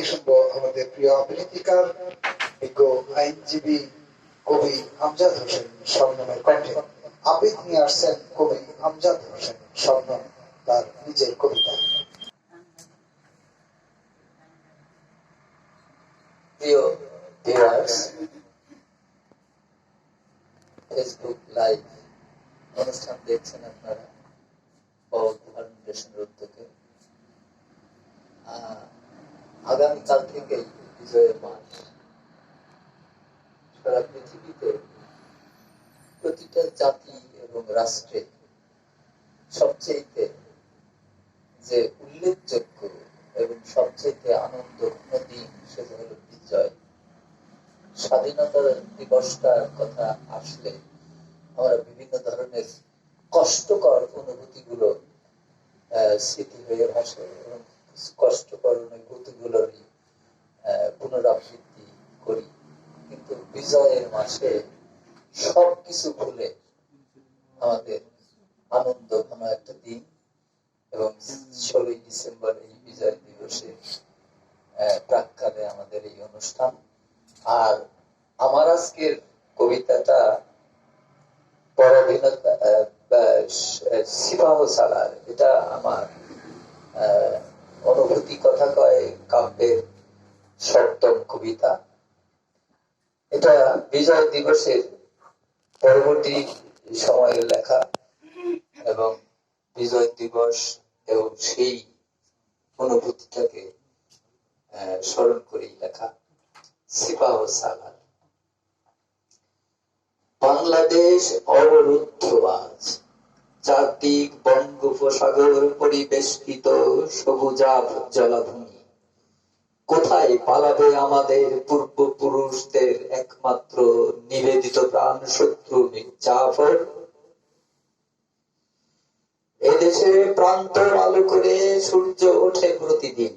আজকে শুনবো আমাদের প্রিয় আবৃত্তিকার বিজ্ঞ আইনজীবী কবি আমজাদ হোসেন শবনমের কণ্ঠে আবৃত্তি নিয়ে আসছেন কবি আমজাদ হোসেন শবনম তার নিজের কবিতা। প্রিয় ভিউয়ার্স, ফেসবুক লাইভ অনুষ্ঠান দেখছেন আপনারা বৌদ্ধ ফাউন্ডেশনের উদ্যোগে। আগামীকাল থেকেই বিজয়ের মাস। সারা পৃথিবীতে প্রতিটা জাতি এবং রাষ্ট্রে সবচেয়ে যে উল্লেখযোগ্য এবং সবচেয়ে আনন্দঘন দিন সেটা হলো বিজয়। স্বাধীনতা দিবসটার কথা আসলে আমরা বিভিন্ন ধরনের কষ্টকর অনুভূতিগুলো স্মৃতি হয়ে ভাসে এবং কষ্টকর অনুভূতিগুলোরই পুনরাবৃত্তি করি, কিন্তু বিজয়ের মাসে সবকিছু ভুলে আমাদের আনন্দ ঘন একটা দিন। এবং 16ই ডিসেম্বর এই বিজয় দিবসে প্রাককালে আমাদের এই অনুষ্ঠান। আর আমার আজকের কবিতাটা পরাধীনতা সিপাহ সালার, এটা আমার অনুভূতি কথা কয় কাব্যের 7ম কবিতা। এটা বিজয় দিবসের পরবর্তী সময়ের লেখা এবং বিজয় দিবস এবং সেই অনুভূতিটাকে স্মরণ করেই লেখা। সিপাহ সালার। বাংলাদেশ অবরুদ্ধ আজ, চারদিক বঙ্গোপসাগর পরিবেষ্টিত সবুজাভ জলাভূমি। কোথায় পালাবে আমাদের পূর্বপুরুষদের একমাত্র নিবেদিত প্রাণ শত্রু মির্জাফর? এদেশে প্রান্ত আলো করে সূর্য ওঠে প্রতিদিন।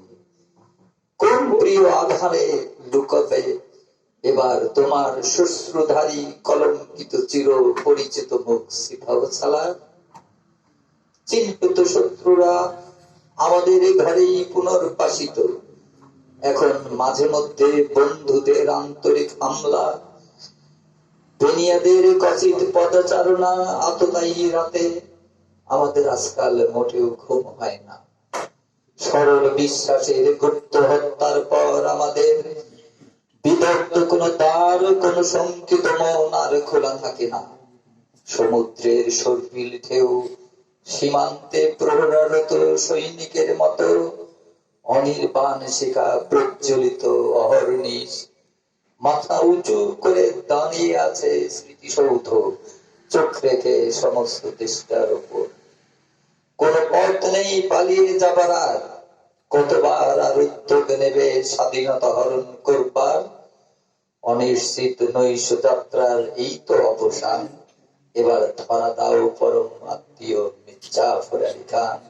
কোন প্রিয় আধারে লুকবে এবার তোমার শ্বশ্রুধারী কলঙ্কিত চির পরিচিত মুখ সিপাহ সালার? চিহ্নিত শত্রুরা আমাদের ঘরেই পুনর্বাসিত। এখন মাঝে মধ্যে বন্ধুদের আন্তরিক হামলা, দুনিয়াদের কচিত পদচারণা, আততায়ী রাতে আমাদের আজকাল মোটেও ঘুম হয় না। সরল বিশ্বাসের গুপ্ত হত্যার পর আমাদের বিদগ্ধ কোন দ্বার, কোন শঙ্কিত মন আর খোলা থাকে না। সমুদ্রের সর্পিল ঢেউ সীমান্তে প্রহরারত সৈনিকের মতো অনির্বাণ শিখা প্রজ্বলিত অহর্নিশ মাথা উঁচু করে দাঁড়িয়ে আছে স্মৃতিসৌধ, চোখ রেখে সমস্ত দেশটার উপর। কোন পথ নেই পালিয়ে যাবার, আর কতবার আর উদ্যোগ নেবে স্বাধীনতা হরণ করবার? অনিশ্চিত নৈশ যাত্রার এই তো অবসান। এবার ধরা দাও পরম আত্মীয় মির্জাফর আলী খান।